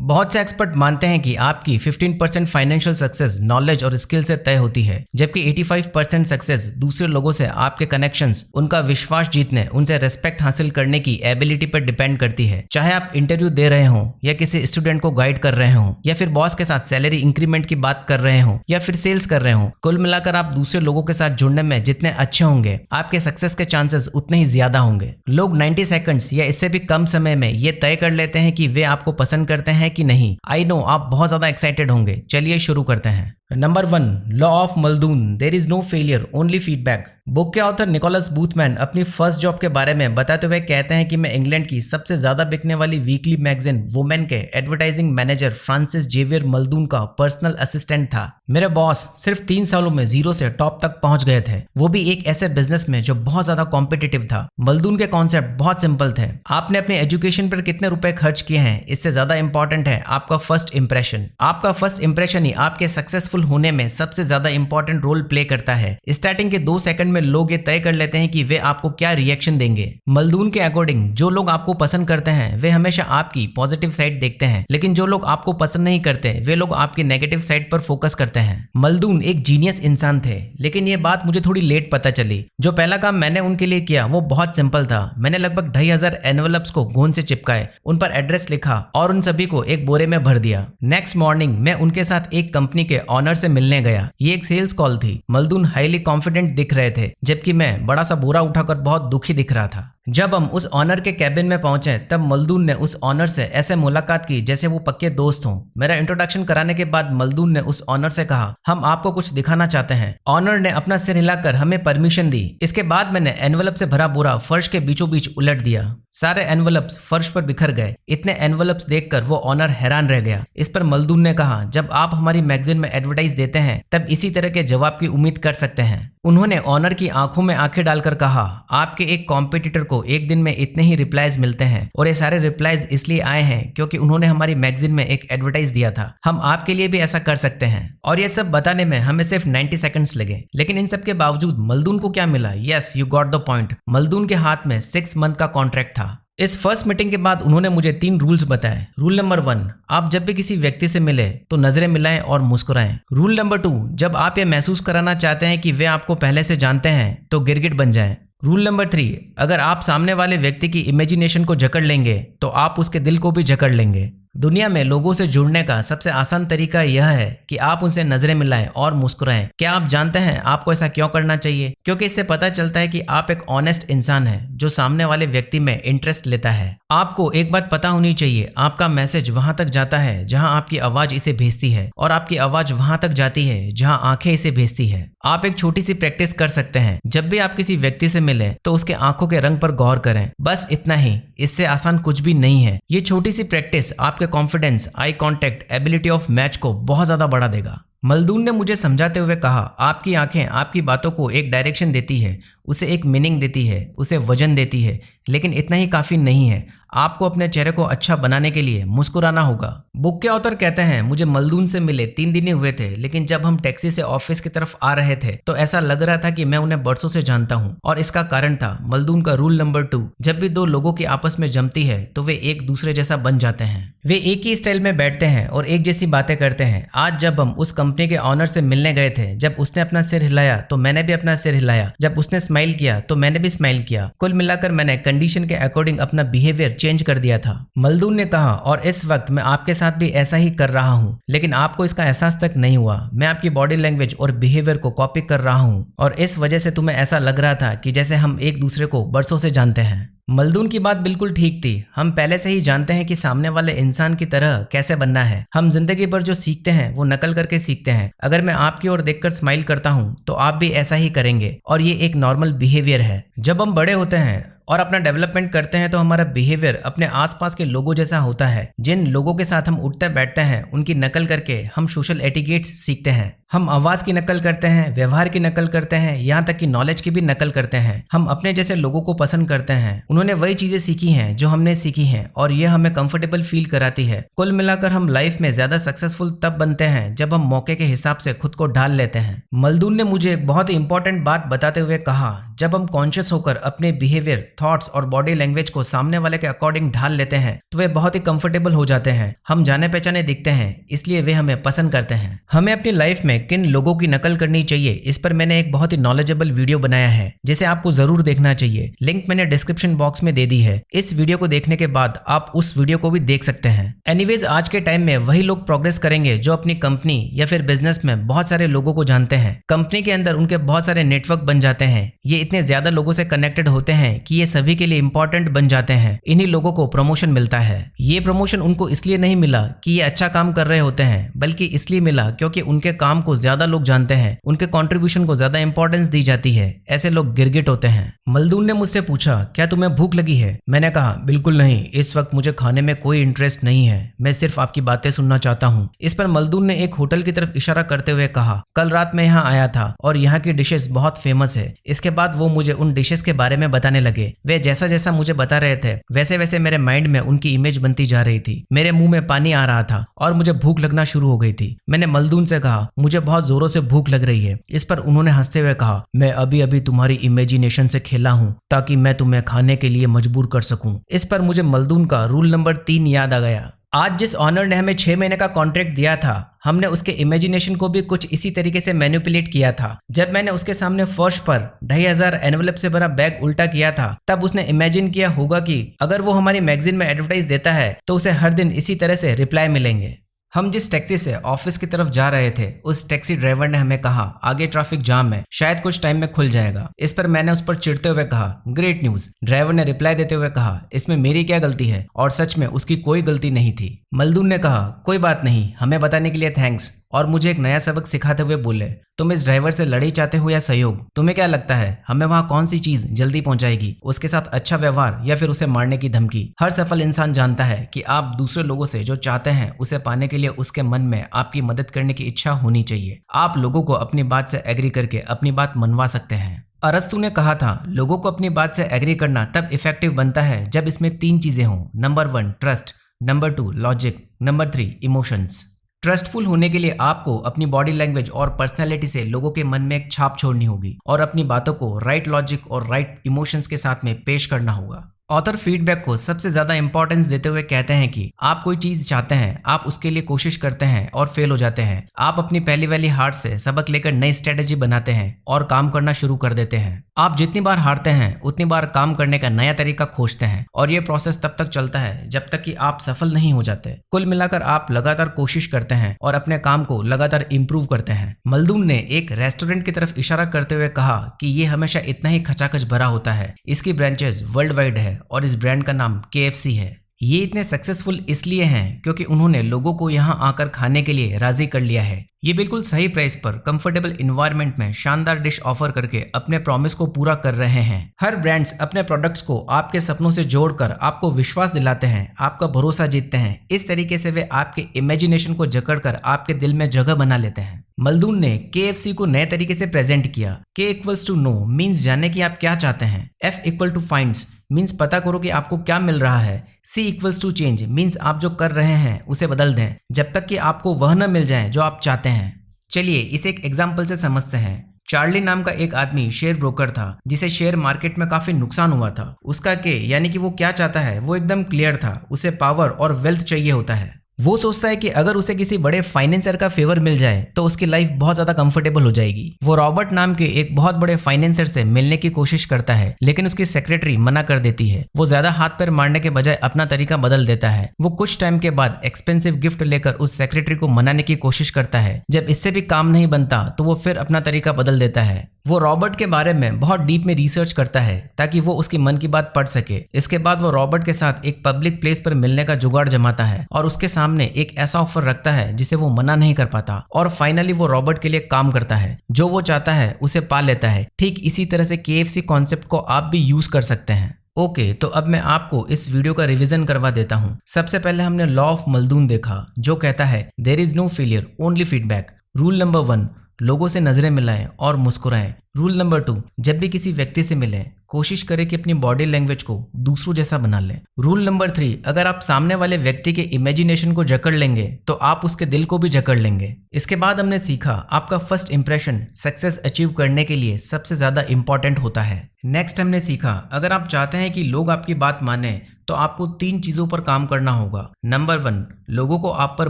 बहुत से एक्सपर्ट मानते हैं कि आपकी 15% फाइनेंशियल सक्सेस नॉलेज और स्किल से तय होती है, जबकि 85% सक्सेस दूसरे लोगों से आपके कनेक्शंस, उनका विश्वास जीतने, उनसे रेस्पेक्ट हासिल करने की एबिलिटी पर डिपेंड करती है। चाहे आप इंटरव्यू दे रहे हो, या किसी स्टूडेंट को गाइड कर रहे हो, या फिर बॉस के साथ सैलरी इंक्रीमेंट की बात कर रहे हो, या फिर सेल्स कर रहे हो, कुल मिलाकर आप दूसरे लोगों के साथ जुड़ने में जितने अच्छे होंगे, आपके सक्सेस के चांसेस उतने ही ज्यादा होंगे। लोग 90 सेकंड्स या इससे भी कम समय में ये तय कर लेते हैं कि वे आपको पसंद करते हैं कि नहीं। आई नो आप बहुत ज्यादा एक्साइटेड होंगे, चलिए शुरू करते हैं। Number 1, law of Muldoon, there is no failure only feedback. Book के ऑथर निकोलस बूथमैन अपनी फर्स्ट जॉब के बारे में बताते हुए कहते हैं कि मैं इंग्लैंड की सबसे ज्यादा बिकने वाली वीकली मैगजीन वुमेन के एडवर्टाइजिंग मैनेजर फ्रांसिस जेवियर मल्दून का पर्सनल असिस्टेंट था। मेरे बॉस सिर्फ 3 सालों में 0 से टॉप तक पहुंच गए थे, वो भी एक ऐसे बिजनेस में जो बहुत ज्यादा कॉम्पिटिटिव था। मल्दून के कॉन्सेप्ट बहुत सिंपल थे। आपने अपने एजुकेशन पर कितने रुपए खर्च किए हैं, इससे ज्यादा इंपॉर्टेंट है आपका फर्स्ट इंप्रेशन। आपका फर्स्ट इंप्रेशन ही आपके सक्सेसफुल होने में सबसे ज्यादा इंपॉर्टेंट रोल प्ले करता है। स्टार्टिंग के 2 सेकंड में लोग ये तय कर लेते हैं कि वे आपको क्या रिएक्शन देंगे। मल्दून के अकॉर्डिंग जो लोग आपको पसंद करते हैं वे हमेशा आपकी पॉजिटिव साइड देखते हैं, लेकिन जो लोग आपको पसंद नहीं करते वे लोग आपकी नेगेटिव साइड पर फोकस करते हैं। मल्दून एक जीनियस इंसान थे, लेकिन ये बात मुझे थोड़ी लेट पता चली। जो पहला काम मैंने उनके लिए किया वो बहुत सिंपल था। मैंने लगभग 2500 एनवेलप्स को गोंद से चिपकाए, उन पर एड्रेस लिखा और उन सभी को एक बोरे में भर दिया। नेक्स्ट मॉर्निंग मैं उनके साथ एक कंपनी के ऑनर से मिलने गया। ये एक सेल्स कॉल थी। मल्दून हाईली कॉन्फिडेंट दिख रहे थे, जबकि मैं बड़ा सा बोरा उठाकर बहुत दुखी दिख रहा था। जब हम उस ऑनर के कैबिन में पहुंचे तब मल्दून ने उस ऑनर से ऐसे मुलाकात की जैसे वो पक्के दोस्त हों। मेरा इंट्रोडक्शन कराने के बाद मल्दून ने उस ऑनर से कहा, हम आपको कुछ दिखाना चाहते हैं। ऑनर ने अपना सिर हिलाकर हमें परमिशन दी। इसके बाद मैंने एनवेलप से भरा बोरा फर्श के बीचों बीच उलट दिया। सारे एनवेलप्स फर्श पर बिखर गए। इतने एनवेलप्स देखकर वो ऑनर हैरान रह गया। इस पर मल्दून ने कहा, जब आप हमारी मैगजीन में एडवर्टाइज देते हैं तब इसी तरह के जवाब की उम्मीद कर सकते हैं। उन्होंने ऑनर की आंखों में आंखें डालकर कहा, आपके एक कॉम्पिटिटर को एक दिन में इतने ही रिप्लाईज मिलते हैं, और ये सारे रिप्लाईज इसलिए आए हैं क्योंकि उन्होंने हमारी मैगजीन में एक एडवर्टाइज दिया था। हम आपके लिए भी ऐसा कर सकते हैं। और ये सब बताने में हमें सिर्फ 90 सेकंड्स लगे। लेकिन इन सब के बावजूद मल्दून को क्या मिला? Yes, you got the point. Muldoon के हाथ में 6 मंथ का कॉन्ट्रैक्ट था। इस फर्स्ट मीटिंग के बाद उन्होंने मुझे 3 रूल्स बताए। रूल नंबर 1, आप जब भी किसी व्यक्ति से मिले तो नजरें मिलाएं और मुस्कुराएं। रूल नंबर 2, जब आप ये महसूस कराना चाहते हैं कि वे आपको पहले से जानते हैं तो गिरगिट बन जाएं। रूल नंबर 3, अगर आप सामने वाले व्यक्ति की इमेजिनेशन को जकड़ लेंगे तो आप उसके दिल को भी जकड़ लेंगे। दुनिया में लोगों से जुड़ने का सबसे आसान तरीका यह है कि आप उनसे नजरें मिलाएं और मुस्कुराएं। क्या आप जानते हैं आपको ऐसा क्यों करना चाहिए? क्योंकि इससे पता चलता है कि आप एक ऑनेस्ट इंसान हैं जो सामने वाले व्यक्ति में इंटरेस्ट लेता है। आपको एक बात पता होनी चाहिए, आपका मैसेज वहां तक जाता है जहां आपकी आवाज इसे भेजती है, और आपकी आवाज वहां तक जाती है जहां आंखें इसे भेजती है। आप एक छोटी सी प्रैक्टिस कर सकते हैं। जब भी आप किसी व्यक्ति से मिले तो उसके आंखों के रंग पर गौर करें। बस इतना ही, इससे आसान कुछ भी नहीं है। ये छोटी सी प्रैक्टिस आपके confidence, eye contact, ability of match को बहुत ज्यादा बढ़ा देगा। मल्दून ने मुझे समझाते हुए कहा, आपकी आंखें आपकी बातों को एक डायरेक्शन देती है, उसे एक मीनिंग देती है, उसे वजन देती है, लेकिन इतना ही काफी नहीं है। आपको अपने चेहरे को अच्छा बनाने के लिए मुस्कुराना होगा। बुक के ऑथर कहते हैं, मुझे मल्दून से मिले 3 दिन ही हुए थे, लेकिन जब हम टैक्सी से ऑफिस की तरफ आ रहे थे तो ऐसा लग रहा था कि मैं उन्हें बरसों से जानता हूँ। और इसका कारण था मल्दून का रूल नंबर 2, जब भी 2 लोगों की आपस में जमती है तो वे एक दूसरे जैसा बन जाते हैं। वे एक ही स्टाइल में बैठते हैं और एक जैसी बातें करते हैं। आज जब हम उस कंपनी के ऑनर से मिलने गए थे, जब उसने अपना सिर हिलाया तो मैंने भी अपना सिर हिलाया, जब उसने स्माइल किया तो मैंने भी स्माइल किया। कुल मिलाकर मैंने कंडीशन के अकॉर्डिंग अपना बिहेवियर चेंज कर दिया था। मल्दून ने कहा, और इस वक्त मैं आपके साथ भी ऐसा ही कर रहा हूँ, लेकिन आपको इसका एहसास तक नहीं हुआ। मैं आपकी बॉडी लैंग्वेज और बिहेवियर को कॉपी कर रहा हूँ, और इस वजह से तुम्हें ऐसा लग रहा था कि जैसे हम एक दूसरे को बरसों से जानते हैं। मल्दून की बात बिल्कुल ठीक थी। हम पहले से ही जानते हैं कि सामने वाले इंसान की तरह कैसे बनना है। हम जिंदगी भर जो सीखते हैं वो नकल करके सीखते हैं। अगर मैं आपकी ओर देखकर स्माइल करता हूँ तो आप भी ऐसा ही करेंगे, और ये एक नॉर्मल बिहेवियर है। जब हम बड़े होते हैं और अपना डेवलपमेंट करते हैं तो हमारा बिहेवियर अपने आसपास के लोगों जैसा होता है। जिन लोगों के साथ हम उठते बैठते हैं उनकी नकल करके हम सोशल एटिकेट्स सीखते हैं। हम आवाज की नकल करते हैं, व्यवहार की नकल करते हैं, यहाँ तक कि नॉलेज की भी नकल करते हैं। हम अपने जैसे लोगों को पसंद करते हैं। उन्होंने वही चीजें सीखी हैं जो हमने सीखी हैं, और यह हमें कंफर्टेबल फील कराती है। कुल मिलाकर हम लाइफ में ज्यादा सक्सेसफुल तब बनते हैं जब हम मौके के हिसाब से खुद को ढाल लेते हैं। मल्दून ने मुझे एक बहुत ही इंपॉर्टेंट बात बताते हुए कहा, जब हम कॉन्शियस होकर अपने बिहेवियर थॉट्स और बॉडी लैंग्वेज को सामने वाले के अकॉर्डिंग ढाल लेते हैं तो वे बहुत ही कंफर्टेबल हो जाते हैं। हम जाने पहचाने दिखते हैं, इसलिए वे हमें पसंद करते हैं। हमें अपनी लाइफ में किन लोगों की नकल करनी चाहिए, इस पर मैंने एक बहुत ही नॉलेजेबल वीडियो बनाया है जिसे आपको जरूर देखना चाहिए। लिंक मैंने डिस्क्रिप्शन बॉक्स में दे दी है। इस वीडियो को देखने के बाद आप उस वीडियो को भी देख सकते हैं। एनीवेज, आज के टाइम में वही लोग प्रोग्रेस करेंगे जो अपनी कंपनी या फिर बिजनेस में बहुत सारे लोगों को जानते हैं। कंपनी के अंदर उनके बहुत सारे नेटवर्क बन जाते हैं। ये इतने ज्यादा लोगों से कनेक्टेड होते हैं कि ये सभी के लिए इंपॉर्टेंट बन जाते हैं। इन्हीं लोगों को प्रमोशन मिलता है। ये प्रमोशन उनको इसलिए नहीं मिला कि ये अच्छा काम कर रहे होते हैं, बल्कि इसलिए मिला क्योंकि उनके काम को ज्यादा लोग जानते हैं, उनके कंट्रीब्यूशन को ज्यादा इंपॉर्टेंस दी जाती है। ऐसे लोग गिरगिट होते हैं। मलदून ने मुझसे पूछा, क्या तुम्हें भूख लगी है? मैंने कहा, बिल्कुल नहीं, इस वक्त मुझे खाने में कोई इंटरेस्ट नहीं है, मैं सिर्फ आपकी बातें सुनना चाहता हूँ। इस पर मलदून ने एक होटल की तरफ इशारा करते हुए कहा, कल रात मैं यहाँ आया था और यहाँ की डिशेस बहुत फेमस है। इसके बाद वो मुझे उन डिशेस के बारे में बताने लगे। वे जैसा जैसा मुझे बता रहे थे वैसे वैसे मेरे माइंड में उनकी इमेज बनती जा रही थी। मेरे मुंह में पानी आ रहा था और मुझे भूख लगना शुरू हो गई थी। मैंने मलदून से कहा, मुझे बहुत जोरों से भूख लग रही है। इस पर उन्होंने हंसते हुए कहा, मैं अभी अभी तुम्हारी इमेजिनेशन से खेला हूँ ताकि मैं तुम्हें खाने के लिए मजबूर कर सकूं। इस पर मुझे मलदून का रूल नंबर 3 याद आ गया। आज जिस ऑनर ने हमें 6 महीने का कॉन्ट्रैक्ट दिया था, हमने उसके इमेजिनेशन को भी कुछ इसी तरीके से मैनिपुलेट किया था। जब मैंने उसके सामने फर्श पर 2500 एनवेलप से भरा बैग उल्टा किया था, तब उसने इमेजिन किया होगा कि अगर वो हमारी मैगजीन में एडवर्टाइज देता है तो उसे हर दिन इसी तरह से रिप्लाई मिलेंगे। हम जिस टैक्सी से ऑफिस की तरफ जा रहे थे, उस टैक्सी ड्राइवर ने हमें कहा, आगे ट्रैफिक जाम है, शायद कुछ टाइम में खुल जाएगा। इस पर मैंने उस पर चिढ़ते हुए कहा, ग्रेट न्यूज। ड्राइवर ने रिप्लाई देते हुए कहा, इसमें मेरी क्या गलती है? और सच में उसकी कोई गलती नहीं थी। मलदून ने कहा, कोई बात नहीं, हमें बताने के लिए थैंक्स, और मुझे एक नया सबक सिखाते हुए बोले, तुम इस ड्राइवर से लड़ाई चाहते हो या सहयोग? तुम्हें क्या लगता है हमें वहां कौन सी चीज जल्दी पहुंचाएगी? उसके साथ अच्छा व्यवहार या फिर उसे मारने की धमकी? हर सफल इंसान जानता है कि आप दूसरे लोगों से जो चाहते हैं उसे पाने के लिए उसके मन में आपकी मदद करने की इच्छा होनी चाहिए। आप लोगों को अपनी बात से एग्री करके अपनी बात मनवा सकते हैं। अरस्तु ने कहा था, लोगों को अपनी बात से एग्री करना तब इफेक्टिव बनता है जब इसमें 3 चीजें हों। Number 1 trust, number 2 logic, number 3 emotions. Trustful होने के लिए आपको अपनी बॉडी लैंग्वेज और पर्सनैलिटी से लोगों के मन में एक छाप छोड़नी होगी और अपनी बातों को राइट लॉजिक और राइट इमोशंस के साथ में पेश करना होगा। ऑथर फीडबैक को सबसे ज्यादा इंपॉर्टेंस देते हुए कहते हैं कि आप कोई चीज चाहते हैं, आप उसके लिए कोशिश करते हैं और फेल हो जाते हैं। आप अपनी पहली वाली हार से सबक लेकर नई स्ट्रेटेजी बनाते हैं और काम करना शुरू कर देते हैं। आप जितनी बार हारते हैं उतनी बार काम करने का नया तरीका खोजते हैं और ये प्रोसेस तब तक चलता है जब तक कि आप सफल नहीं हो जाते। कुल मिलाकर आप लगातार कोशिश करते हैं और अपने काम को लगातार इंप्रूव करते हैं। मलदून ने एक रेस्टोरेंट की तरफ इशारा करते हुए कहा कि ये हमेशा इतना ही खचाखच भरा होता है। इसकी ब्रांचेस वर्ल्ड वाइड है और इस ब्रांड का नाम KFC है। ये इतने सक्सेसफुल इसलिए हैं क्योंकि उन्होंने लोगों को यहाँ आकर खाने के लिए राजी कर लिया है। ये बिल्कुल सही प्राइस पर कंफर्टेबल इन्वायरमेंट में शानदार डिश ऑफर करके अपने प्रॉमिस को पूरा कर रहे हैं। हर ब्रांड्स अपने प्रोडक्ट्स को आपके सपनों से जोड़कर आपको विश्वास दिलाते हैं, आपका भरोसा जीतते हैं। इस तरीके से वे आपके इमेजिनेशन को जकड़कर आपके दिल में जगह बना लेते हैं। मलदून ने KFC को नए तरीके से प्रेजेंट किया। K equals to know means जानने की आप क्या चाहते हैं। F equal to finds means पता करो कि आपको क्या मिल रहा है। C equals to change means आप जो कर रहे हैं उसे बदल दें जब तक कि आपको वह न मिल जाए जो आप चाहते हैं। चलिए इसे एक एग्जाम्पल से समझते हैं। चार्ली नाम का एक आदमी शेयर ब्रोकर था जिसे शेयर मार्केट में काफी नुकसान हुआ था। उसका के यानी कि वो क्या चाहता है वो एकदम क्लियर था। उसे पावर और वेल्थ चाहिए होता है। वो सोचता है कि अगर उसे किसी बड़े फाइनेंसर का फेवर मिल जाए तो उसकी लाइफ बहुत ज्यादा कंफर्टेबल हो जाएगी। वो रॉबर्ट नाम के एक बहुत बड़े फाइनेंसर से मिलने की कोशिश करता है, लेकिन उसकी सेक्रेटरी मना कर देती है। वो ज्यादा हाथ पैर मारने के बजाय अपना तरीका बदल देता है। वो कुछ टाइम के बाद एक्सपेंसिव गिफ्ट लेकर उस सेक्रेटरी को मनाने की कोशिश करता है। जब इससे भी काम नहीं बनता तो वो फिर अपना तरीका बदल देता है। वो रॉबर्ट के बारे में बहुत डीप में रिसर्च करता है ताकि वो उसकी मन की बात पढ़ सके। इसके बाद वो रॉबर्ट के साथ एक पब्लिक प्लेस पर मिलने का जुगाड़ जमाता है और उसके सामने एक ऐसा ऑफर रखता है जिसे वो मना नहीं कर पाता और फाइनली वो रॉबर्ट के लिए काम करता है। जो वो चाहता है उसे पा लेता है। ठीक इसी तरह से KFC कॉन्सेप्ट को आप भी यूज कर सकते हैं। ओके, तो अब मैं आपको इस वीडियो का रिवीजन करवा देता हूँ। सबसे पहले हमने लॉ ऑफ मलदून देखा जो कहता है there is no failure only feedback. Rule number 1, लोगों से नजरें मिलाएं और मुस्कुराएं। रूल नंबर 2, जब भी किसी व्यक्ति से मिलें कोशिश करें कि अपनी बॉडी लैंग्वेज को दूसरों जैसा बना लें। रूल नंबर 3, अगर आप सामने वाले व्यक्ति के इमेजिनेशन को जकड़ लेंगे तो आप उसके दिल को भी जकड़ लेंगे। इसके बाद हमने सीखा आपका फर्स्ट इंप्रेशन सक्सेस अचीव करने के लिए सबसे ज्यादा इंपॉर्टेंट होता है। नेक्स्ट हमने सीखा अगर आप चाहते हैं कि लोग आपकी बात माने तो आपको 3 चीजों पर काम करना होगा। नंबर 1, लोगों को आप पर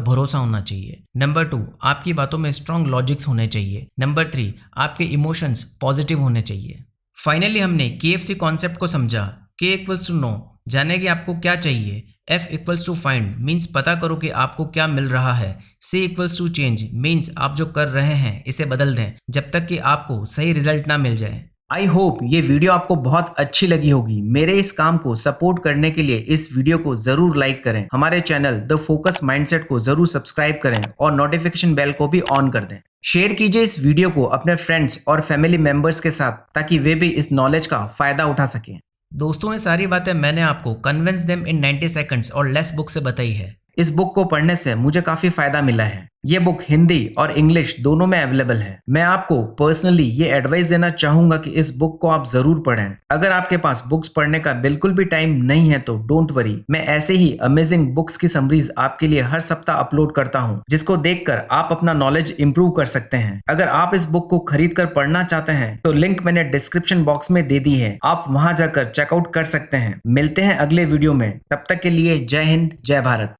भरोसा होना चाहिए। नंबर 2, आपकी बातों में स्ट्रॉन्ग लॉजिक्स होने चाहिए। नंबर 3, आपके इमोशंस पॉजिटिव होने चाहिए। फाइनली हमने KFC कॉन्सेप्ट को समझा। K = नो, जाने कि आपको क्या चाहिए। F = फाइंड, मीन्स पता करो कि आपको क्या मिल रहा है। C = चेंज, मीन्स आप जो कर रहे हैं इसे बदल दें जब तक कि आपको सही रिजल्ट ना मिल जाए। आई होप ये वीडियो आपको बहुत अच्छी लगी होगी। मेरे इस काम को सपोर्ट करने के लिए इस वीडियो को जरूर लाइक करें, हमारे चैनल द फोकस माइंडसेट को जरूर सब्सक्राइब करें और नोटिफिकेशन बेल को भी ऑन कर दें। शेयर कीजिए इस वीडियो को अपने फ्रेंड्स और फैमिली मेंबर्स के साथ ताकि वे भी इस नॉलेज का फायदा उठा सकें। दोस्तों, ये सारी बातें मैंने आपको कन्विंस देम इन 90 सेकंड्स और लेस बुक से बताई है। इस बुक को पढ़ने से मुझे काफी फायदा मिला है। ये बुक हिंदी और इंग्लिश दोनों में अवेलेबल है। मैं आपको पर्सनली ये एडवाइस देना चाहूंगा कि इस बुक को आप जरूर पढ़ें। अगर आपके पास बुक्स पढ़ने का बिल्कुल भी टाइम नहीं है तो डोंट वरी, मैं ऐसे ही अमेजिंग बुक्स की समरीज आपके लिए हर सप्ताह अपलोड करता हूं, जिसको देखकर आप अपना नॉलेज इंप्रूव कर सकते हैं। अगर आप इस बुक को खरीद कर पढ़ना चाहते हैं तो लिंक मैंने डिस्क्रिप्शन बॉक्स में दे दी है, आप वहां जाकर चेकआउट कर सकते हैं। मिलते हैं अगले वीडियो में, तब तक के लिए जय हिंद, जय भारत।